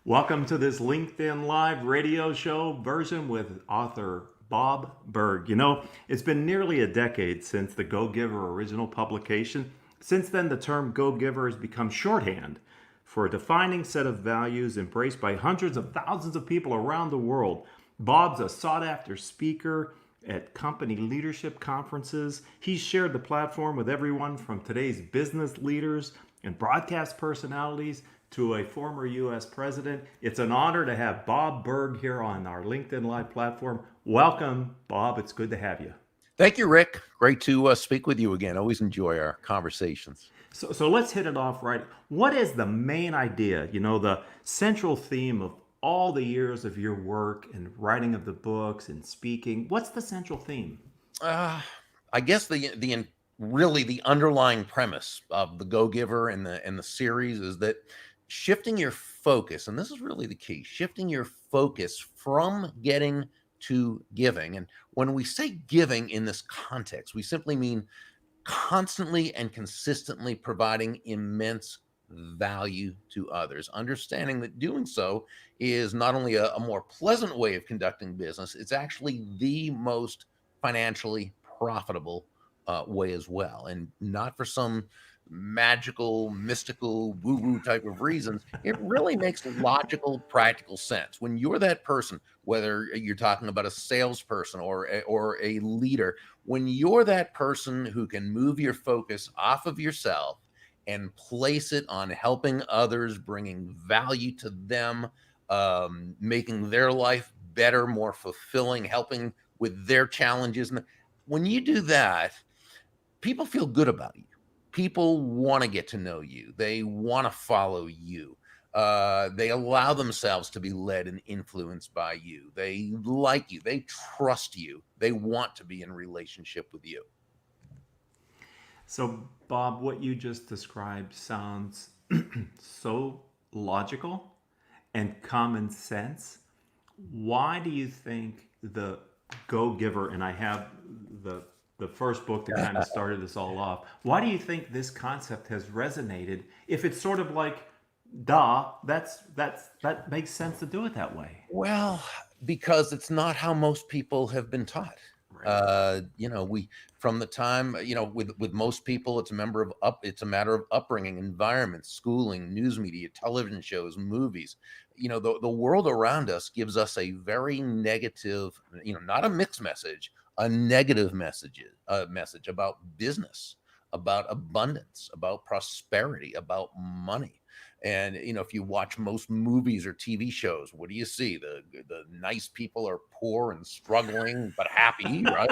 Welcome to this LinkedIn Live radio show version with author Bob Burg. It's been nearly a decade since the Go Giver original publication. Since then, the term Go Giver has become shorthand for a defining set of values embraced by hundreds of thousands of people around the world. Bob's a sought after speaker at company leadership conferences. He's shared the platform with everyone from today's business leaders and broadcast personalities to a former U.S. president. It's an honor to have Bob Burg here on our LinkedIn Live platform. Welcome, Bob. It's good to have you. Thank you, Rick. Great to speak with you again. Always enjoy our conversations. So let's hit it off right. What is the main idea, the central theme of all the years of your work and writing of the books and speaking? What's the central theme? I guess the underlying premise of the Go Giver and the series is that shifting your focus, and this is really the key, shifting your focus from getting to giving. And when we say giving in this context, we simply mean constantly and consistently providing immense value to others, understanding that doing so is not only a more pleasant way of conducting business, it's actually the most financially profitable way as well, and not for some magical, mystical, woo-woo type of reasons. It really makes logical, practical sense. When you're that person, whether you're talking about a salesperson or a leader, when you're that person who can move your focus off of yourself and place it on helping others, bringing value to them, making their life better, more fulfilling, helping with their challenges. And when you do that, people feel good about you. People want to get to know you. They want to follow you. They allow themselves to be led and influenced by you. They like you. They trust you. They want to be in relationship with you. So, Bob, what you just described sounds so logical and common sense. Why do you think the Go Giver, and I have the first book that kind of started this all off, why do you think this concept has resonated? If it's sort of like, that makes sense to do it that way. Well, because it's not how most people have been taught. Right. We from the time, with most people, it's a matter of upbringing, environment, schooling, news media, television shows, movies. The world around us gives us a very negative, not a mixed message, a negative message about business, about abundance, about prosperity, about money. And if you watch most movies or TV shows, what do you see? The nice people are poor and struggling but happy, right?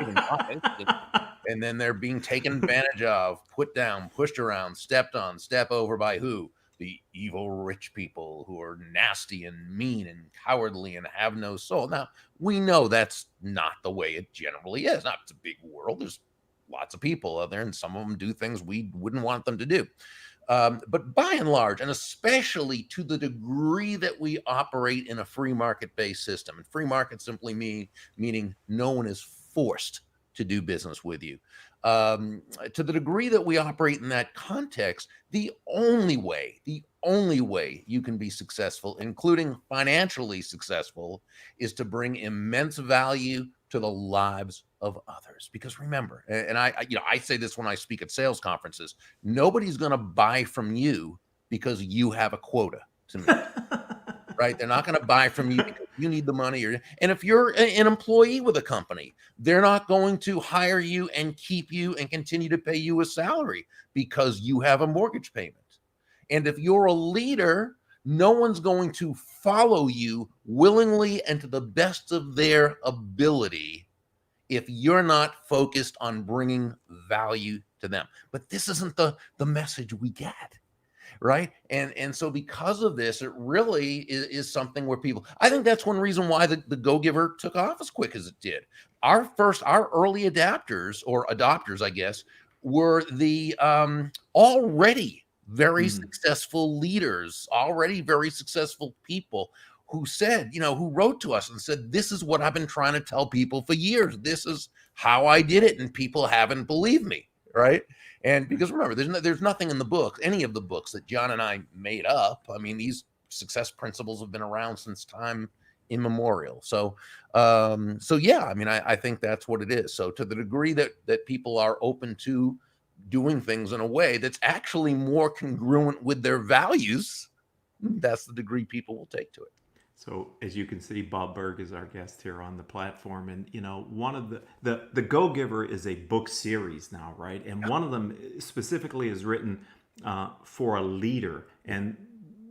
And then they're being taken advantage of, put down, pushed around, stepped on, step over by who? The evil rich people who are nasty and mean and cowardly and have no soul. Now, we know that's not the way it generally is. It's a big world. There's lots of people out there, and some of them do things we wouldn't want them to do. But by and large, and especially to the degree that we operate in a free market-based system, and free market simply meaning no one is forced to do business with you. To the degree that we operate in that context, the only way you can be successful, including financially successful, is to bring immense value to the lives of others. Because remember, and I say this when I speak at sales conferences, nobody's going to buy from you because you have a quota to meet. Right? They're not going to buy from you because you need the money. And if you're an employee with a company, they're not going to hire you and keep you and continue to pay you a salary because you have a mortgage payment. And if you're a leader, no one's going to follow you willingly and to the best of their ability if you're not focused on bringing value to them. But this isn't the message we get. Right. And so because of this, it really is something where I think that's one reason why the Go Giver took off as quick as it did. Our early adopters, I guess, were the already very successful leaders, already very successful people who said, who wrote to us and said, this is what I've been trying to tell people for years. This is how I did it. And people haven't believed me. Right. And because remember, there's nothing in the book, any of the books that John and I made up. I mean, these success principles have been around since time immemorial. So yeah, I mean, I think that's what it is. So to the degree that people are open to doing things in a way that's actually more congruent with their values, that's the degree people will take to it. So as you can see, Bob Burg is our guest here on the platform, and one of the Go Giver is a book series now, right? And one of them specifically is written for a leader, and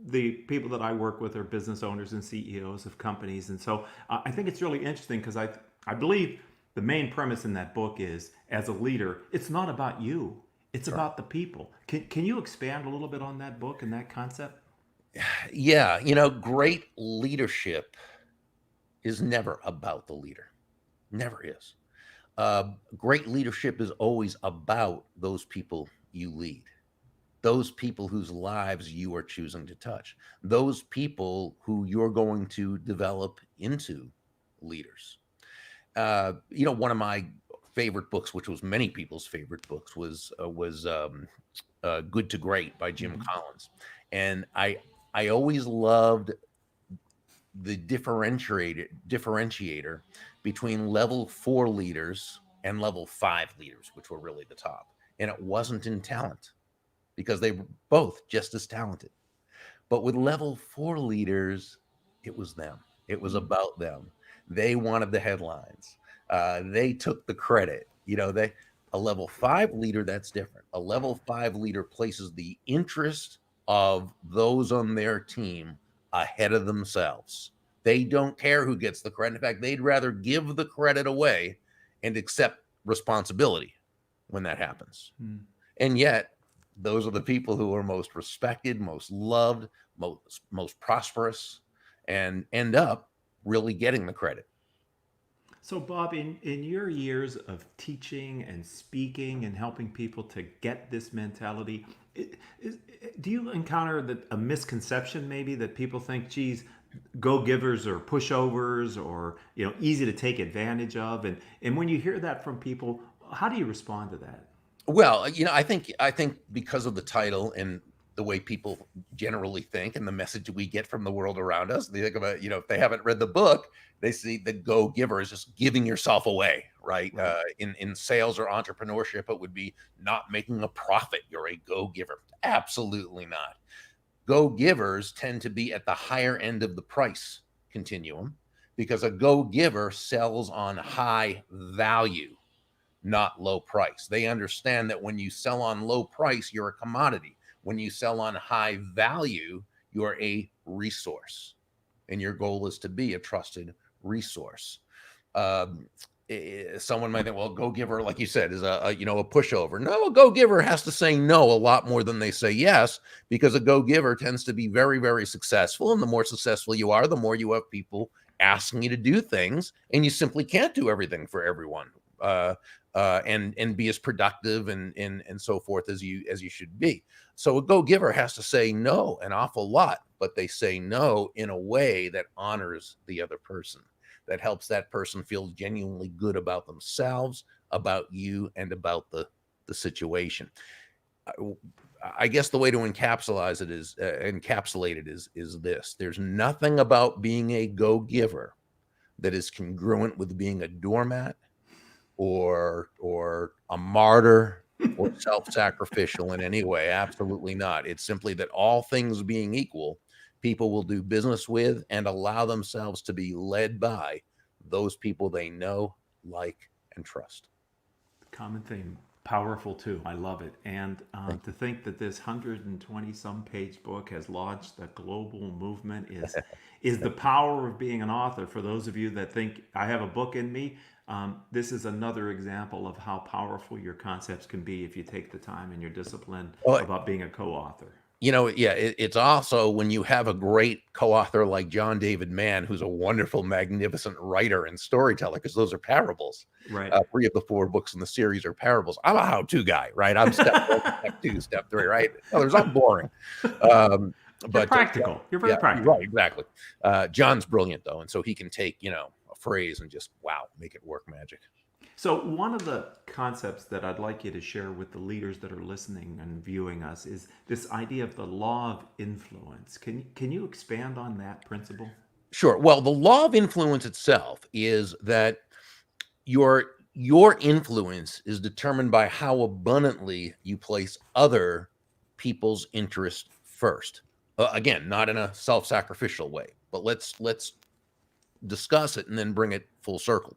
the people that I work with are business owners and CEOs of companies, and so I think it's really interesting because I believe the main premise in that book is, as a leader, it's not about you, it's about the people. Can you expand a little bit on that book and that concept? Yeah, great leadership is never about the leader. Never is. Great leadership is always about those people you lead, those people whose lives you are choosing to touch, those people who you're going to develop into leaders. One of my favorite books, which was many people's favorite books, was Good to Great by Jim Collins, and I always loved the differentiator between level 4 leaders and level 5 leaders, which were really the top. And it wasn't in talent, because they were both just as talented. But with level 4 leaders, it was them. It was about them. They wanted the headlines. They took the credit. A level 5 leader, that's different. A level 5 leader places the interest of those on their team ahead of themselves. They don't care who gets the credit. In fact, they'd rather give the credit away and accept responsibility when that happens. And yet, those are the people who are most respected, most loved, most prosperous, and end up really getting the credit. So, Bob, in your years of teaching and speaking and helping people to get this mentality, do you encounter a misconception maybe that people think, geez, go givers are pushovers or easy to take advantage of, and when you hear that from people, how do you respond to that? Well, I think because of the title and the way people generally think and the message we get from the world around us, they think about, if they haven't read the book, they see the go giver as just giving yourself away, right? Right. In sales or entrepreneurship, it would be not making a profit. You're a go giver. Absolutely not. Go givers tend to be at the higher end of the price continuum, because a go giver sells on high value, not low price. They understand that when you sell on low price, you're a commodity. When you sell on high value, you're a resource, and your goal is to be a trusted resource. Someone might think, well, go giver, like you said, is a pushover. No, a go giver has to say no a lot more than they say yes, because a go giver tends to be very, very successful. And the more successful you are, the more you have people asking you to do things, and you simply can't do everything for everyone. And be as productive and so forth as you should be. So a go giver has to say no an awful lot, but they say no in a way that honors the other person, that helps that person feel genuinely good about themselves, about you, and about the situation. I guess the way to encapsulate it is this: there's nothing about being a go giver that is congruent with being a doormat or a martyr or self-sacrificial in any way. Absolutely not. It's simply that, all things being equal, people will do business with and allow themselves to be led by those people they know, like, and trust. Common theme. Powerful too. I love it. And to think that this 120 some page book has launched a global movement is the power of being an author. For those of you that think I have a book in me, this is another example of how powerful your concepts can be if you take the time and your discipline Well, about being a co-author. yeah, it's also when you have a great co-author like John David Mann, who's a wonderful, magnificent writer and storyteller, because those are parables. Right. 3 of the 4 books in the series are parables. I'm a how-to guy, right? I'm step 1, step 2, step 3, right? Others, I'm boring. You're But practical. You're very yeah, practical. right, exactly. John's brilliant though, and so he can take a phrase and just, wow, make it work magic. So, one of the concepts that I'd like you to share with the leaders that are listening and viewing us is this idea of the law of influence. Can you expand on that principle? Sure. Well, the law of influence itself is that your influence is determined by how abundantly you place other people's interest first. Again, not in a self-sacrificial way, but let's discuss it and then bring it full circle.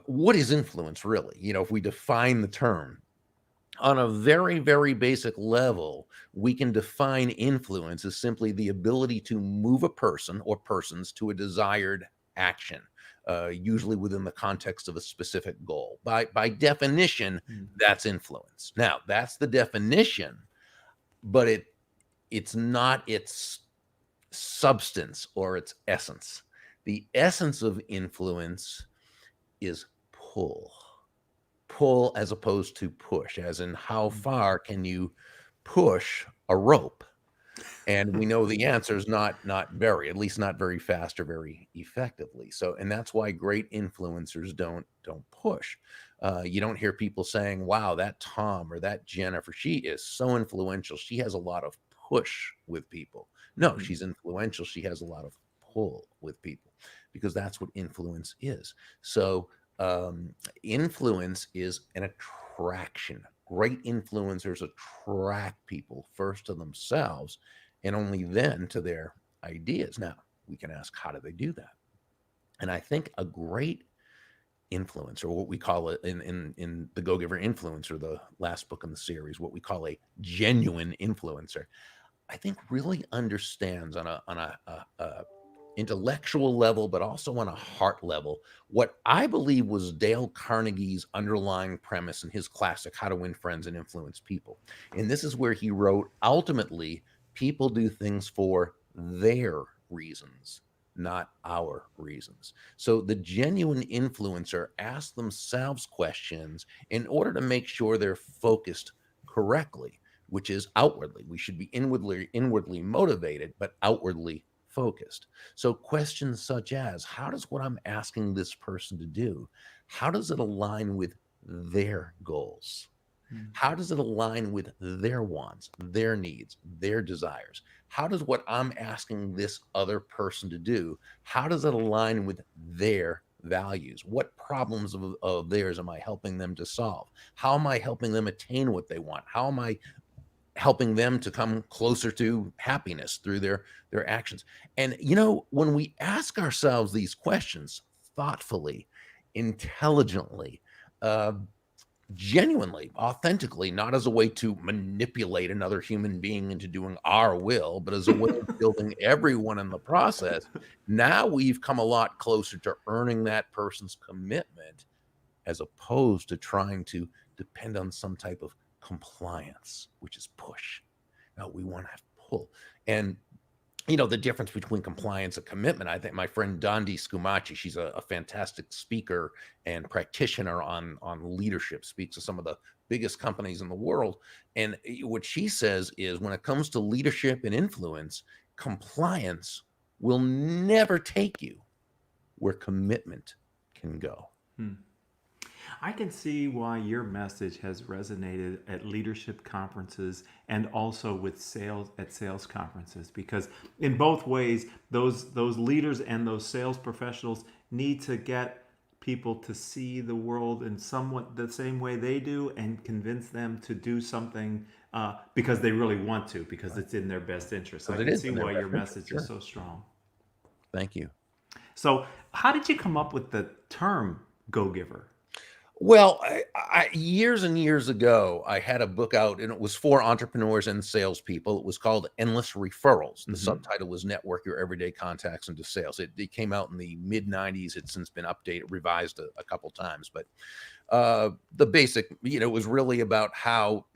What is influence really? If we define the term on a very, very basic level, we can define influence as simply the ability to move a person or persons to a desired action, usually within the context of a specific goal. By definition, Mm. that's influence. Now, that's the definition, but it's not its substance or its essence. The essence of influence is pull. Pull as opposed to push, as in how Mm. far can you push a rope? And we know the answer is not very, at least not very fast or very effectively. So, and that's why great influencers don't push. You don't hear people saying, "Wow, that Tom or that Jennifer, she is so influential. She has a lot of push with people." No, Mhm. she's influential. She has a lot of pull with people because that's what influence is. So, influence is an attraction. Great influencers attract people first to themselves and only then to their ideas. Now, we can ask, how do they do that? And I think a great influencer, what we call it in the Go Giver Influencer, the last book in the series, what we call a genuine influencer, I think really understands on a intellectual level, but also on a heart level, what I believe was Dale Carnegie's underlying premise in his classic How to Win Friends and Influence People. And this is where he wrote, ultimately, people do things for their reasons, not our reasons. So the genuine influencer asks themselves questions in order to make sure they're focused correctly, which is outwardly. We should be inwardly motivated, but outwardly focused. So questions such as, how does what I'm asking this person to do, how does it align with their goals? Mm. How does it align with their wants, their needs, their desires? How does what I'm asking this other person to do, how does it align with their values? What problems of theirs am I helping them to solve? How am I helping them attain what they want? How am I helping them to come closer to happiness through their actions? And when we ask ourselves these questions thoughtfully, intelligently, uh, genuinely, authentically, not as a way to manipulate another human being into doing our will, but as a way of building everyone in the process, now we've come a lot closer to earning that person's commitment as opposed to trying to depend on some type of compliance, which is push. No, we want to have pull. And the difference between compliance and commitment. I think my friend Dondi Scumaci, she's a fantastic speaker and practitioner on leadership, speaks to some of the biggest companies in the world. And what she says is when it comes to leadership and influence, compliance will never take you where commitment can go. Hmm. I can see why your message has resonated at leadership conferences and also with sales conferences, because in both ways those leaders and those sales professionals need to get people to see the world in somewhat the same way they do and convince them to do something because they really want to, because it's in their best interest. I Because it can is see in their why your best interest. message is Sure. so strong. Thank you. So how did you come up with the term go giver? Well, years and years ago, I had a book out and it was for entrepreneurs and salespeople. It was called Endless Referrals. The Hmm. subtitle was Network Your Everyday Contacts into Sales. It came out in the mid 90s. It's since been updated, revised a couple times. But the basic, was really about how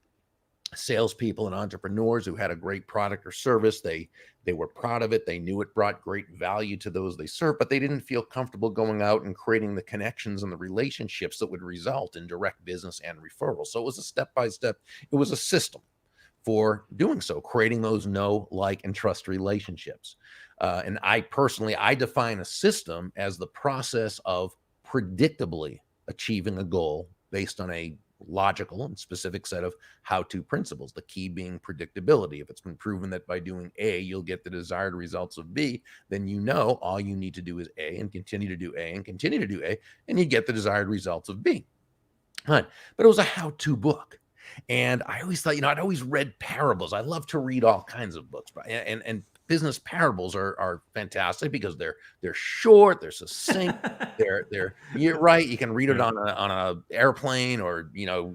salespeople and entrepreneurs who had a great product or service, they were proud of it, they knew it brought great value to those they served, but they didn't feel comfortable going out and creating the connections and the relationships that would result in direct business and referrals. So it was a step by step, it was a system for doing so, creating those know, like, and trust relationships. And I personally, I define a system as the process of predictably achieving a goal based on a logical and specific set of how-to principles, the key being predictability. If it's been proven that by doing A, you'll get the desired results of B, then you know all you need to do is A and continue to do A and continue to do A, and you get the desired results of B. But it was a how-to book. And I always thought, I'd always read parables. I love to read all kinds of books, but and business parables are fantastic because they're short, they're succinct, they're you're right. You can read it Yeah. on a airplane or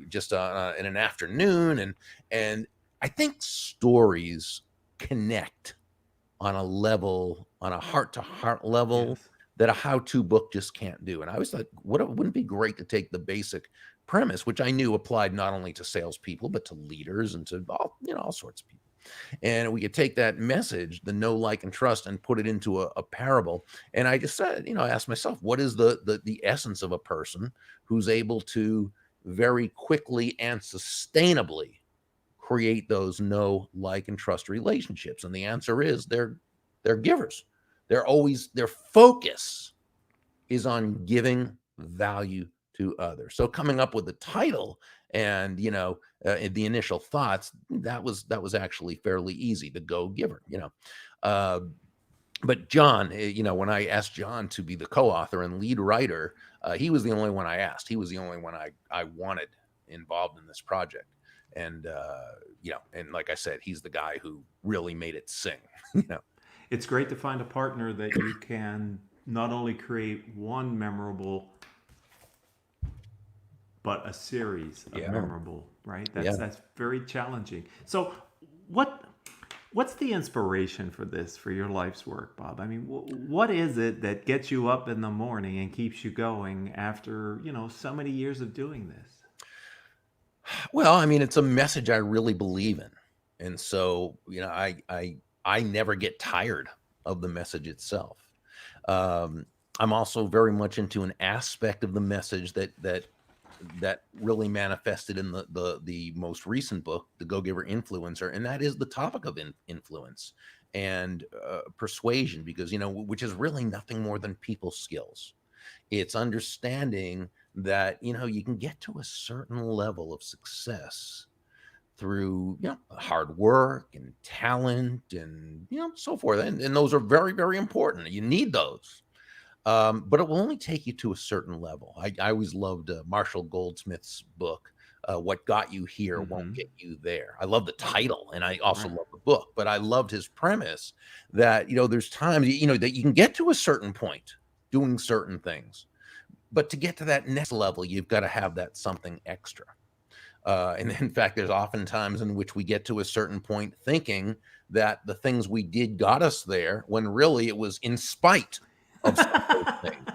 just in an afternoon, and I think stories connect on a level, on a heart to heart level Yes. that a how-to book just can't do. And I always thought, wouldn't it be great to take the basic premise, which I knew applied not only to salespeople, but to leaders and to all sorts of people. And we could take that message, the know, like, and trust, and put it into a parable. And I just said, I asked myself, what is the essence of a person who's able to very quickly and sustainably create those know, like, and trust relationships? And the answer is they're givers. Their focus is on giving value to others. So coming up with the title and the initial thoughts, that was actually fairly easy. The Go Giver. Uh, but John, when I asked John to be the co-author and lead writer, he was the only one I asked. He was the only one I wanted involved in this project. And and like I said, he's the guy who really made it sing. you know. It's great to find a partner that you can not only create one memorable, but a series of Yeah. memorable, right? Yeah. That's very challenging. So, what what's the inspiration for this, for your life's work, Bob? I mean, what is it that gets you up in the morning and keeps you going after so many years of doing this? Well, I mean, it's a message I really believe in. And so, I never get tired of the message itself. Um, I'm also very much into an aspect of the message that really manifested in the most recent book, The Go Giver Influencer, and that is the topic of influence and persuasion, because which is really nothing more than people skills. It's understanding that you can get to a certain level of success through hard work and talent and so forth, and those are very, very important. You need those, but it will only take you to a certain level. I always loved Marshall Goldsmith's book, What Got You Here Won't Hmm. Get You There. I love the title, and I also Right. love the book, but I loved his premise that there's times that you can get to a certain point doing certain things, but to get to that next level, you've got to have that something extra. And in fact, there's often times in which we get to a certain point thinking that the things we did got us there, when really it was in spite of some of those things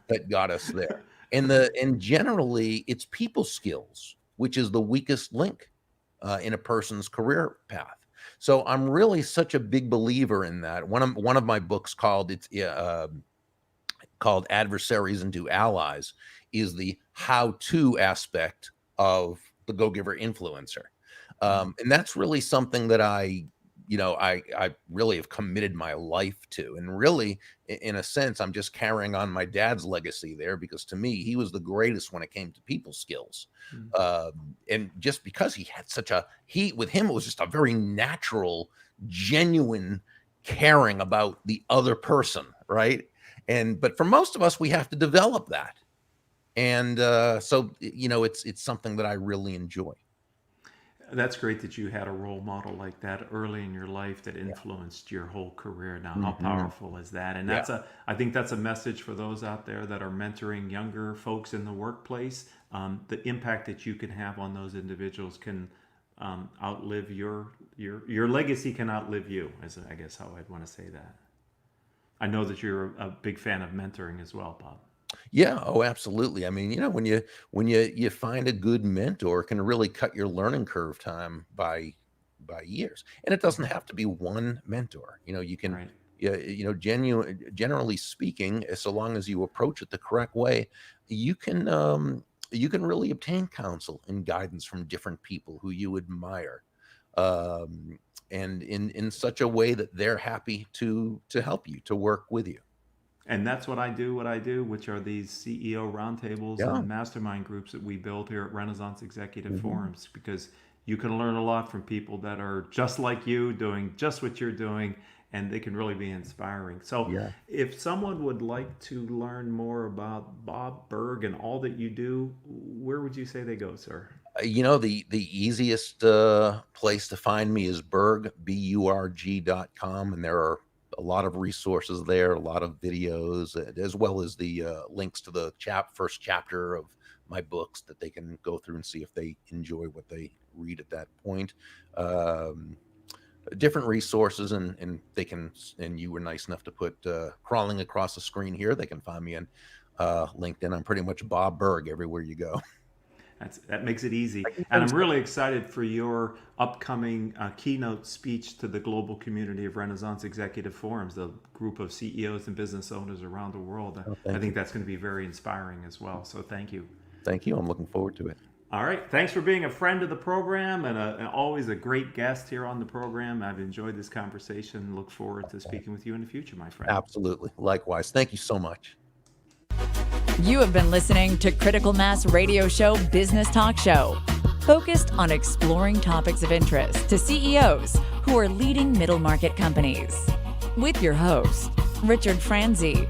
that got us there. And generally, it's people skills, which is the weakest link in a person's career path. So I'm really such a big believer in that. One of my books called Adversaries into Allies is the how-to aspect of the Go-Giver Influencer. Right. And that's really something that I really have committed my life to. And really, in a sense, I'm just carrying on my dad's legacy there, because to me, he was the greatest when it came to people skills. Mm. And just because he had with him, it was just a very natural, genuine caring about the other person, right? But for most of us, we have to develop that. And so it's something that I really enjoy. That's great that you had a role model like that early in your life that Yeah. influenced your whole career. Now, how Hmm. powerful is that? And Yeah. I think that's a message for those out there that are mentoring younger folks in the workplace. The impact that you can have on those individuals can outlive your legacy can outlive you, is I guess how I'd want to say that. I know that you're a big fan of mentoring as well, Bob. Yeah. Oh, absolutely. I mean, when you find a good mentor, it can really cut your learning curve time by years. And it doesn't Mhm. have to be one mentor. You can, Right. yeah, generally speaking, so long as you approach it the correct way, you can really obtain counsel and guidance from different people who you admire, um, and in such a way that they're happy to help you, to work with you. And that's what I do, which are these CEO roundtables Yeah. and mastermind groups that we build here at Renaissance Executive Hmm. Forums, because you can learn a lot from people that are just like you, doing just what you're doing, and they can really be inspiring. So, Yeah. if someone would like to learn more about Bob Burg and all that you do, where would you say they go, sir? The easiest place to find me is Burg.com, and there are a lot of resources there, a lot of videos, as well as the links to the first chapter of my books that they can go through and see if they enjoy what they read at that point. Um, Different resources, and they can, and you were nice enough to put crawling across the screen here. They can find me on LinkedIn. I'm pretty much Bob Burg everywhere you go. That makes it easy. I can And send I'm stuff. really excited for your upcoming keynote speech to the global community of Renaissance Executive Forums, the group of CEOs and business owners around the world. Oh, I thank you. think that's going to be very inspiring as well. So thank you. Thank you. I'm looking forward to it. All right. Thanks for being a friend of the program and always a great guest here on the program. I've enjoyed this conversation. Look forward to speaking with you in the future, my friend. Absolutely. Likewise. Thank you so much. You have been listening to Critical Mass Radio Show Business Talk Show, focused on exploring topics of interest to CEOs who are leading middle market companies. With your host, Richard Franzi.